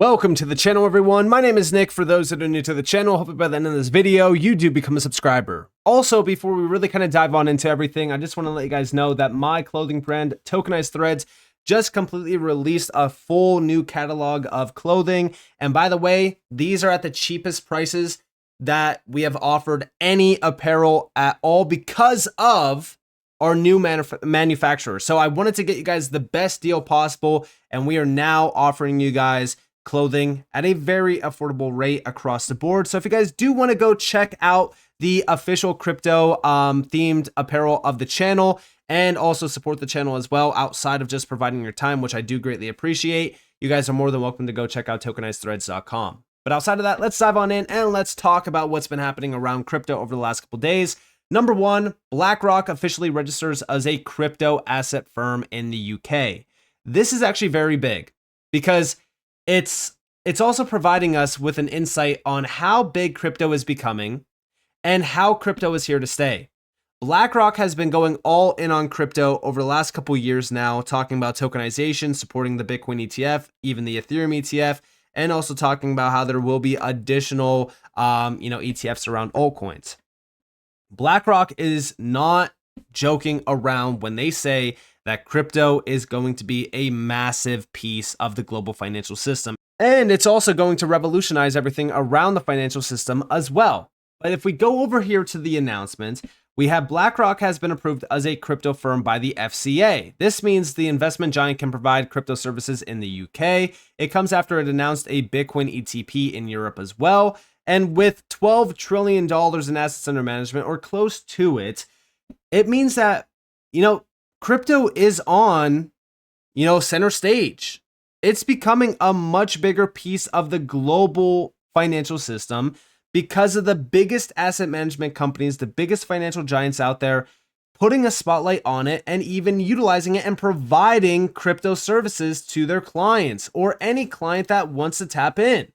Welcome to the channel, everyone. My name is Nick. For those that are new to the channel, hopefully by the end of this video, you do become a subscriber. Also, before we really kind of dive on into everything, I just want to let you guys know that my clothing brand, Tokenized Threads, just completely released a full new catalog of clothing. And by the way, these are at the cheapest prices that we have offered any apparel at all because of our new manufacturer. So I wanted to get you guys the best deal possible, and we are now offering you guys clothing at a very affordable rate across the board. So if you guys do want to go check out the official crypto themed apparel of the channel and also support the channel as well outside of just providing your time, which I do greatly appreciate, you guys are more than welcome to go check out tokenizedthreads.com. But outside of that, let's dive on in and let's talk about what's been happening around crypto over the last couple days. Number one, BlackRock officially registers as a crypto asset firm in the UK. This is actually very big because it's also providing us with an insight on how big crypto is becoming and how crypto is here to stay. BlackRock has been going all in on crypto over the last couple years now, talking about tokenization, supporting the Bitcoin ETF, even the Ethereum ETF, and also talking about how there will be additional ETFs around altcoins. BlackRock is not joking around when they say that crypto is going to be a massive piece of the global financial system. And it's also going to revolutionize everything around the financial system as well. But if we go over here to the announcement, we have BlackRock has been approved as a crypto firm by the FCA. This means the investment giant can provide crypto services in the UK. It comes after it announced a Bitcoin ETP in Europe as well. And with $12 trillion in assets under management, or close to it, it means that, crypto is on, center stage. It's becoming a much bigger piece of the global financial system because of the biggest asset management companies, the biggest financial giants out there, putting a spotlight on it and even utilizing it and providing crypto services to their clients or any client that wants to tap in.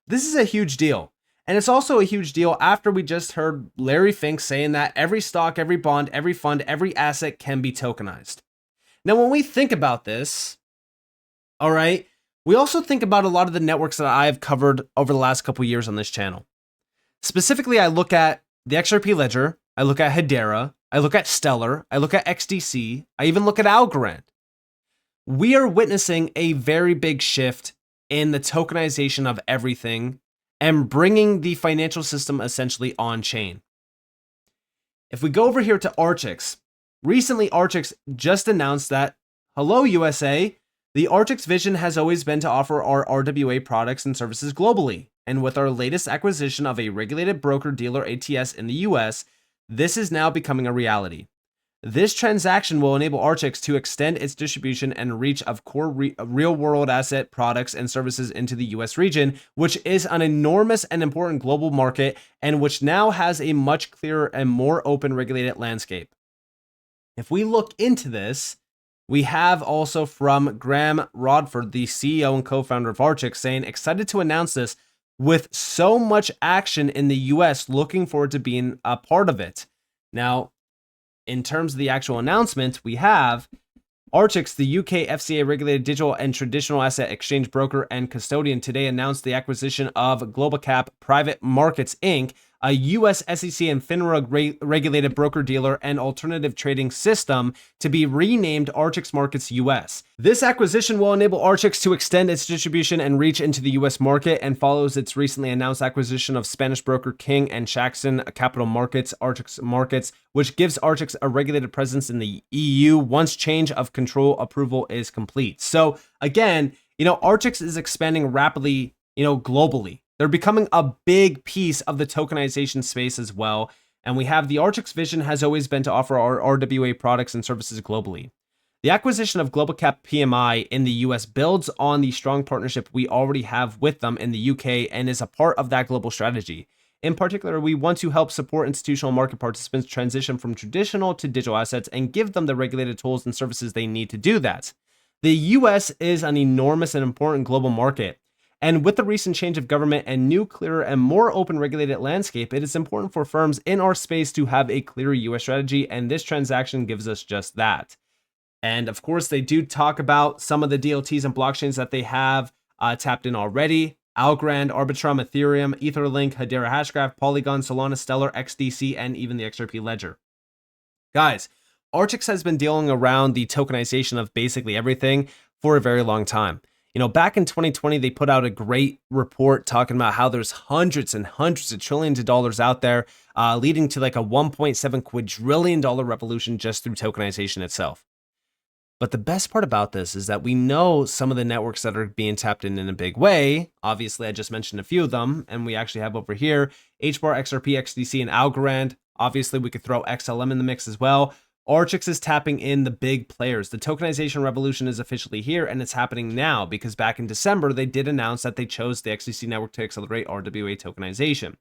This is a huge deal. And it's also a huge deal after we just heard Larry Fink saying that every stock, every bond, every fund, every asset can be tokenized. Now, when we think about this, all right, we also think about a lot of the networks that I've covered over the last couple years on this channel. Specifically, I look at the XRP Ledger, I look at Hedera, I look at Stellar, I look at XDC, I even look at Algorand. We are witnessing a very big shift in the tokenization of everything and bringing the financial system essentially on chain. If we go over here to Archax, recently Archax just announced that, hello USA, the Archax vision has always been to offer our RWA products and services globally. And with our latest acquisition of a regulated broker-dealer ATS in the US, this is now becoming a reality. This transaction will enable Archax to extend its distribution and reach of core real-world asset products and services into the US region, which is an enormous and important global market and which now has a much clearer and more open regulated landscape. If we look into this, we have also from Graham Rodford, the CEO and co-founder of Archax, saying, excited to announce this with so much action in the US, looking forward to being a part of it. Now, in terms of the actual announcement, we have Archax, the UK FCA regulated digital and traditional asset exchange broker and custodian, today announced the acquisition of GlobalCap Private Markets Inc., a US SEC and FINRA regulated broker-dealer and alternative trading system, to be renamed Archax Markets US. This acquisition will enable Archax to extend its distribution and reach into the US market and follows its recently announced acquisition of Spanish broker King and Jackson Capital Markets, Archax Markets, which gives Archax a regulated presence in the EU once change of control approval is complete. So again, Archax is expanding rapidly, globally. They're becoming a big piece of the tokenization space as well. And we have the Archax vision has always been to offer our RWA products and services globally. The acquisition of GlobalCap PMI in the US builds on the strong partnership we already have with them in the UK and is a part of that global strategy. In particular, we want to help support institutional market participants transition from traditional to digital assets and give them the regulated tools and services they need to do that. The US is an enormous and important global market. And with the recent change of government and new, clearer, and more open regulated landscape, it is important for firms in our space to have a clear US strategy, and this transaction gives us just that. And of course, they do talk about some of the DLTs and blockchains that they have tapped in already. Algorand, Arbitrum, Ethereum, Etherlink, Hedera Hashgraph, Polygon, Solana, Stellar, XDC, and even the XRP Ledger. Guys, Archax has been dealing around the tokenization of basically everything for a very long time. You know, back in 2020, they put out a great report talking about how there's hundreds and hundreds of trillions of dollars out there, leading to like a $1.7 quadrillion revolution just through tokenization itself. But the best part about this is that we know some of the networks that are being tapped in a big way. Obviously, I just mentioned a few of them, and we actually have over here HBAR, XRP, XDC, and Algorand. Obviously, we could throw XLM in the mix as well. Archax is tapping in the big players. The tokenization revolution is officially here, and it's happening now because back in December, they did announce that they chose the XDC network to accelerate RWA tokenization.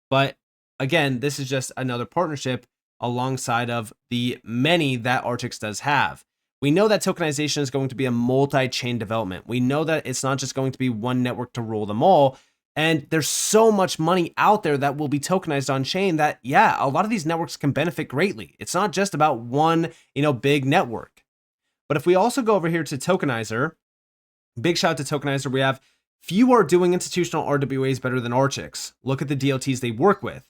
But again, this is just another partnership alongside of the many that Archax does have. We know that tokenization is going to be a multi-chain development. We know that it's not just going to be one network to rule them all. And there's so much money out there that will be tokenized on chain that, yeah, a lot of these networks can benefit greatly. It's not just about one, big network. But if we also go over here to Tokenizer, big shout out to Tokenizer, we have few are doing institutional RWAs better than Archax. Look at the DLTs they work with.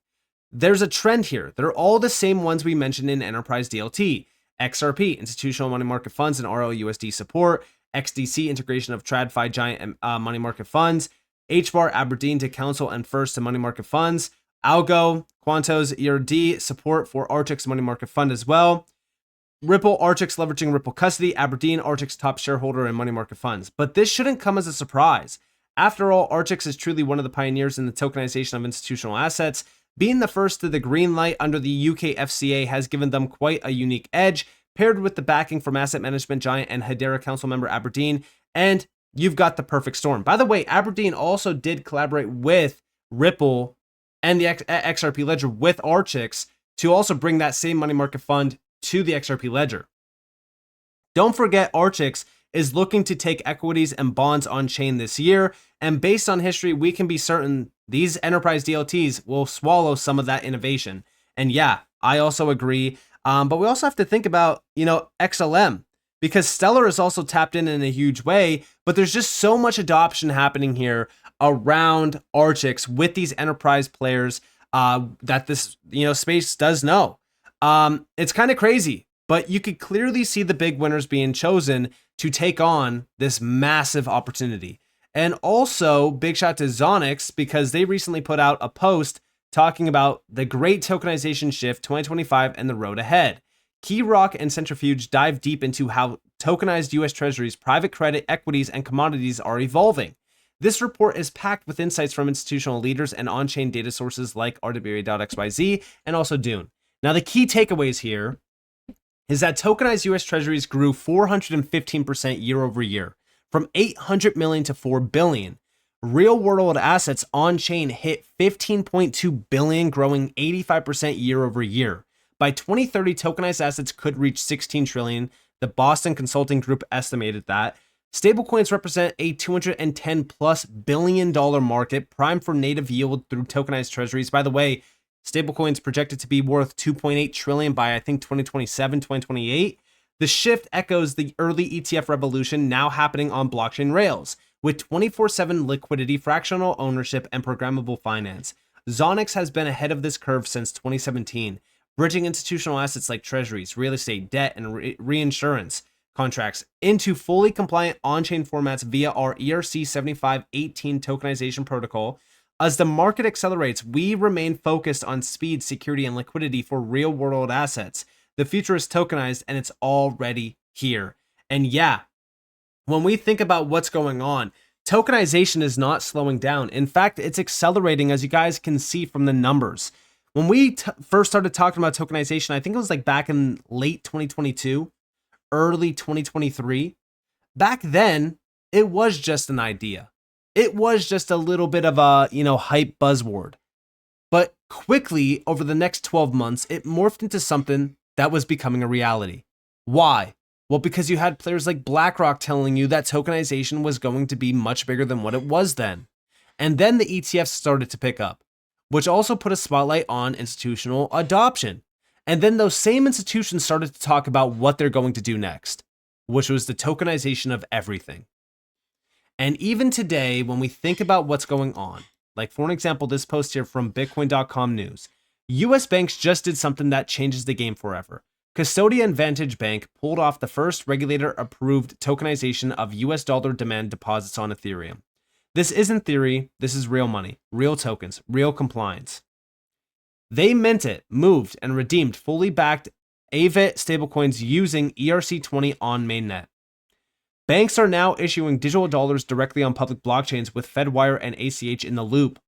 There's a trend here. They're all the same ones we mentioned in Enterprise DLT. XRP, institutional money market funds and RLUSD support. XDC, integration of TradFi giant money market funds. HBAR, Aberdeen to Council and First to money market funds. Algo, Quantos, ERD, support for Archax money market fund as well. Ripple, Archax leveraging Ripple custody. Aberdeen, Archax top shareholder in money market funds. But this shouldn't come as a surprise. After all, Archax is truly one of the pioneers in the tokenization of institutional assets. Being the first to the green light under the UK FCA has given them quite a unique edge, paired with the backing from asset management giant and Hedera council member Aberdeen, and you've got the perfect storm. By the way, Aberdeen also did collaborate with Ripple and the XRP Ledger with Archax to also bring that same money market fund to the XRP Ledger. Don't forget, Archax is looking to take equities and bonds on chain this year, and based on history, we can be certain these enterprise DLTs will swallow some of that innovation. And yeah, I also agree. But we also have to think about, XLM, because Stellar is also tapped in a huge way, but there's just so much adoption happening here around Archax with these enterprise players that this, space does know. It's kind of crazy, but you could clearly see the big winners being chosen to take on this massive opportunity. And also, big shout to Zonix, because they recently put out a post talking about the great tokenization shift 2025 and the road ahead. Key Rock and Centrifuge dive deep into how tokenized US Treasuries, private credit, equities, and commodities are evolving. This report is packed with insights from institutional leaders and on-chain data sources like RWA.xyz and also Dune. Now, the key takeaways here is that tokenized US Treasuries grew 415% year over year, from 800 million to 4 billion. Real world assets on chain hit 15.2 billion, growing 85% year over year. By 2030, tokenized assets could reach 16 trillion. The Boston Consulting Group estimated that. Stablecoins represent a $210 plus billion market, primed for native yield through tokenized treasuries. By the way, stablecoins projected to be worth 2.8 trillion by, I think, 2027, 2028. The shift echoes the early ETF revolution now happening on blockchain rails, with 24/7 liquidity, fractional ownership, and programmable finance. Zonix has been ahead of this curve since 2017, bridging institutional assets like treasuries, real estate, debt, and reinsurance contracts into fully compliant on-chain formats via our ERC 7518 tokenization protocol. As the market accelerates, we remain focused on speed, security, and liquidity for real-world assets. The future is tokenized, and it's already here. And yeah, when we think about what's going on, tokenization is not slowing down. In fact, it's accelerating, as you guys can see from the numbers. When we first started talking about tokenization, I think it was like back in late 2022, early 2023. Back then, it was just an idea. It was just a little bit of a, hype buzzword. But quickly, over the next 12 months, it morphed into something that was becoming a reality. Why? Well, because you had players like BlackRock telling you that tokenization was going to be much bigger than what it was then. And then the ETFs started to pick up, which also put a spotlight on institutional adoption. And then those same institutions started to talk about what they're going to do next, which was the tokenization of everything. And even today, when we think about what's going on, like for an example, this post here from Bitcoin.com News, US banks just did something that changes the game forever. Custodian Vantage Bank pulled off the first regulator-approved tokenization of US dollar demand deposits on Ethereum. This isn't theory, this is real money, real tokens, real compliance. They minted, moved, and redeemed fully backed AVIT stablecoins using ERC20 on mainnet. Banks are now issuing digital dollars directly on public blockchains with Fedwire and ACH in the loop.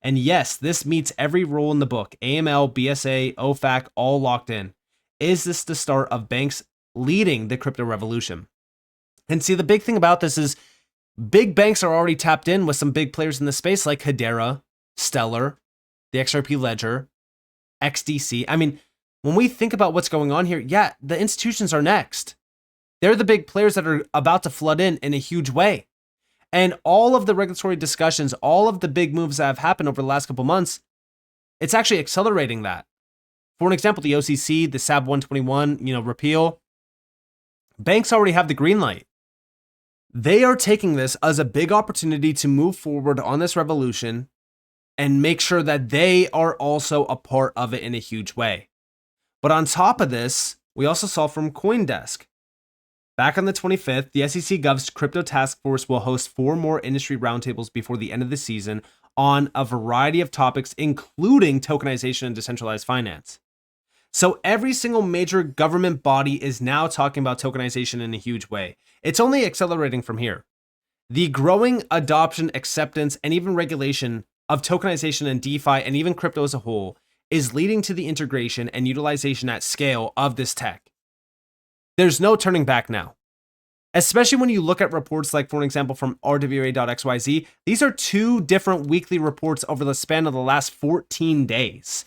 And yes, this meets every rule in the book, AML, BSA, OFAC, all locked in. Is this the start of banks leading the crypto revolution? And see, the big thing about this is big banks are already tapped in with some big players in the space like Hedera, Stellar, the XRP Ledger, XDC. I mean, when we think about what's going on here, yeah, the institutions are next. They're the big players that are about to flood in a huge way. And all of the regulatory discussions, all of the big moves that have happened over the last couple months, it's actually accelerating that. For an example, the OCC, the SAB 121, repeal, banks already have the green light. They are taking this as a big opportunity to move forward on this revolution and make sure that they are also a part of it in a huge way. But on top of this, we also saw from CoinDesk. Back on the 25th, the SEC Gov's Crypto Task Force will host 4 more industry roundtables before the end of the season on a variety of topics, including tokenization and decentralized finance. So every single major government body is now talking about tokenization in a huge way. It's only accelerating from here. The growing adoption, acceptance, and even regulation of tokenization and DeFi and even crypto as a whole is leading to the integration and utilization at scale of this tech. There's no turning back now. Especially when you look at reports like, for an example, from rwa.xyz, these are 2 different weekly reports over the span of the last 14 days.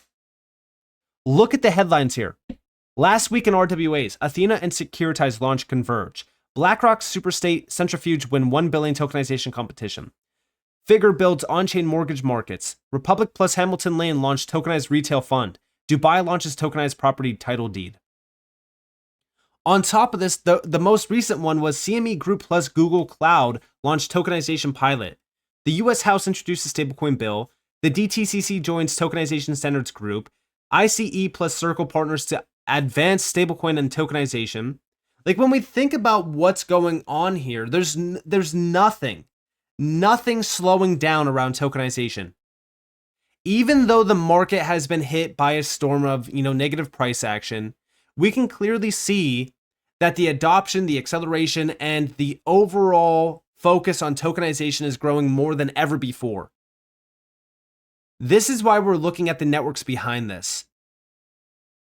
Look at the headlines here. Last week in RWAs, Athena and Securitize launch Converge. BlackRock Superstate Centrifuge win $1 billion tokenization competition. Figure builds on-chain mortgage markets. Republic plus Hamilton Lane launched tokenized retail fund. Dubai launches tokenized property title deed. On top of this, the most recent one was CME Group plus Google Cloud launched tokenization pilot. The US House introduces stablecoin bill. The DTCC joins tokenization standards group. ICE plus Circle partners to advance stablecoin and tokenization. Like when we think about what's going on here, there's nothing slowing down around tokenization. Even though the market has been hit by a storm of, negative price action, we can clearly see that the adoption, the acceleration, and the overall focus on tokenization is growing more than ever before. This is why we're looking at the networks behind this.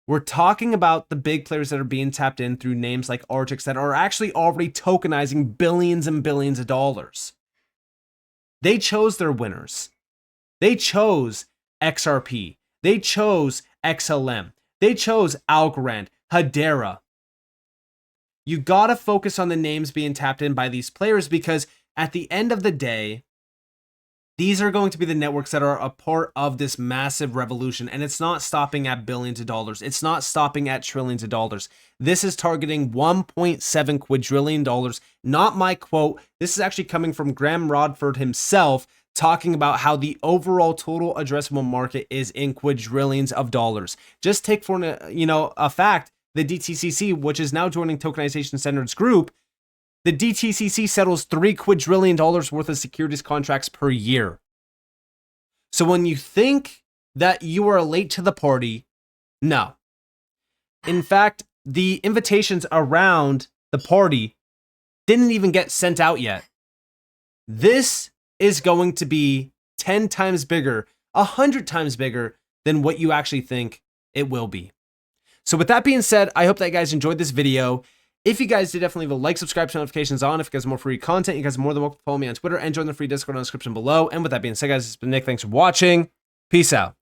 We're talking about the big players that are being tapped in through names like Archax that are actually already tokenizing billions and billions of dollars. They chose their winners. They chose XRP. They chose XLM. They chose Algorand, Hedera. You gotta focus on the names being tapped in by these players because at the end of the day, these are going to be the networks that are a part of this massive revolution. And it's not stopping at billions of dollars. It's not stopping at trillions of dollars. This is targeting $1.7 quadrillion. Not my quote. This is actually coming from Graham Rodford himself, talking about how the overall total addressable market is in quadrillions of dollars. Just take for a fact, the DTCC, which is now joining Tokenization Standards Group, the DTCC settles $3 quadrillion worth of securities contracts per year. So when you think that you are late to the party, no. In fact, the invitations around the party didn't even get sent out yet. This is going to be 10 times bigger, 100 times bigger than what you actually think it will be. So with that being said, I hope that you guys enjoyed this video. If you guys did, definitely leave a like, subscribe, turn notifications on. If you guys want more free content, you guys are more than welcome to follow me on Twitter and join the free Discord in the description below. And with that being said, guys, it's been Nick. Thanks for watching. Peace out.